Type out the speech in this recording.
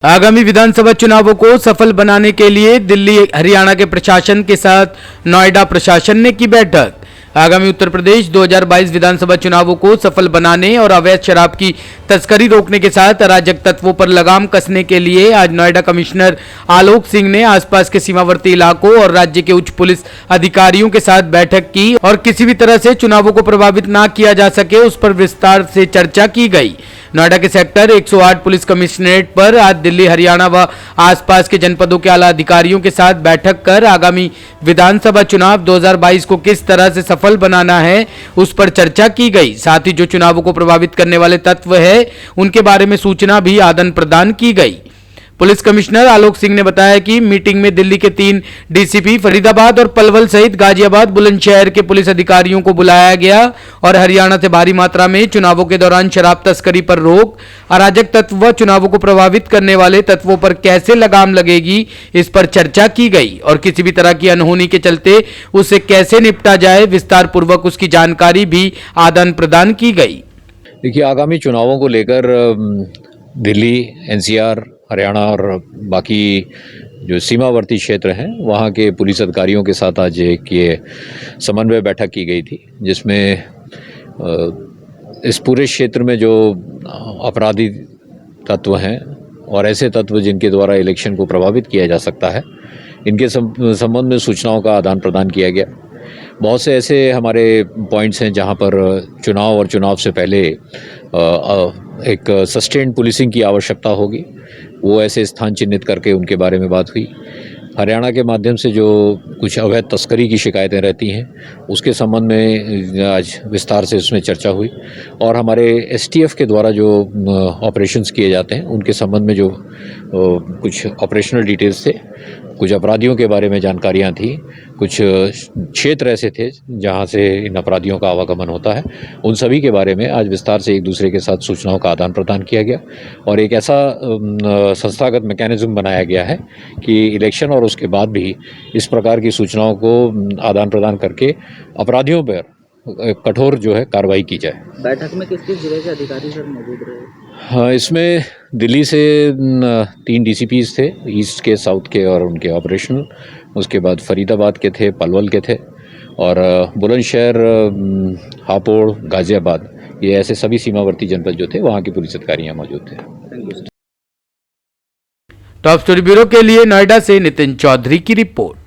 आगामी विधानसभा चुनावों को सफल बनाने के लिए दिल्ली हरियाणा के प्रशासन के साथ नोएडा प्रशासन ने की बैठक। आगामी उत्तर प्रदेश 2022 विधानसभा चुनावों को सफल बनाने और अवैध शराब की तस्करी रोकने के साथ अराजक तत्वों पर लगाम कसने के लिए आज नोएडा कमिश्नर आलोक सिंह ने आसपास के सीमावर्ती इलाकों और राज्य के उच्च पुलिस अधिकारियों के साथ बैठक की और किसी भी तरह से चुनावों को प्रभावित न किया जा सके उस पर विस्तार से चर्चा की गई। नोएडा के सेक्टर 108 पुलिस कमिश्नरेट पर आज दिल्ली हरियाणा व आसपास के जनपदों के आला अधिकारियों के साथ बैठक कर आगामी विधानसभा चुनाव 2022 को किस तरह से सफल बनाना है उस पर चर्चा की गई। साथ ही जो चुनावों को प्रभावित करने वाले तत्व है उनके बारे में सूचना भी आदान प्रदान की गई। पुलिस कमिश्नर आलोक सिंह ने बताया कि मीटिंग में दिल्ली के 3 डीसीपी, फरीदाबाद और पलवल सहित गाजियाबाद, बुलंदशहर के पुलिस अधिकारियों को बुलाया गया और हरियाणा से भारी मात्रा में चुनावों के दौरान शराब तस्करी पर रोक, अराजक तत्व व चुनावों को प्रभावित करने वाले तत्वों पर कैसे लगाम लगेगी इस पर चर्चा की गई और किसी भी तरह की अनहोनी के चलते उससे कैसे निपटा जाए विस्तार पूर्वक उसकी जानकारी भी आदान प्रदान की गई। देखिए, आगामी चुनावों को लेकर दिल्ली, एनसीआर, हरियाणा और बाकी जो सीमावर्ती क्षेत्र हैं वहाँ के पुलिस अधिकारियों के साथ आज एक ये समन्वय बैठक की गई थी, जिसमें इस पूरे क्षेत्र में जो अपराधी तत्व हैं और ऐसे तत्व जिनके द्वारा इलेक्शन को प्रभावित किया जा सकता है, इनके संबंध में सूचनाओं का आदान प्रदान किया गया। बहुत से ऐसे हमारे पॉइंट्स हैं जहां पर चुनाव और चुनाव से पहले एक सस्टेन्ड पुलिसिंग की आवश्यकता होगी, वो ऐसे स्थान चिन्हित करके उनके बारे में बात हुई। हरियाणा के माध्यम से जो कुछ अवैध तस्करी की शिकायतें रहती हैं उसके संबंध में आज विस्तार से उसमें चर्चा हुई और हमारे एसटीएफ के द्वारा जो ऑपरेशंस किए जाते हैं उनके संबंध में जो कुछ ऑपरेशनल डिटेल्स थे, कुछ अपराधियों के बारे में जानकारियां थी, कुछ क्षेत्र ऐसे थे जहां से इन अपराधियों का आवागमन होता है, उन सभी के बारे में आज विस्तार से एक दूसरे के साथ सूचनाओं का आदान प्रदान किया गया और एक ऐसा संस्थागत मैकेनिज्म बनाया गया है कि इलेक्शन और उसके बाद भी इस प्रकार की सूचनाओं को आदान प्रदान करके अपराधियों पर कठोर जो है कार्रवाई की जाए। बैठक में किस किस जिले के अधिकारी सर मौजूद रहे? हाँ, इसमें दिल्ली से 3 डीसीपीज थे, ईस्ट के, साउथ के और उनके ऑपरेशनल, उसके बाद फरीदाबाद के थे, पलवल के थे और बुलंदशहर, हापुड़, गाजियाबाद, ये ऐसे सभी सीमावर्ती जनपद जो थे वहाँ के पुलिस अधिकारी यहाँ मौजूद थे। टॉप स्टोरी ब्यूरो के लिए नोएडा से नितिन चौधरी की रिपोर्ट।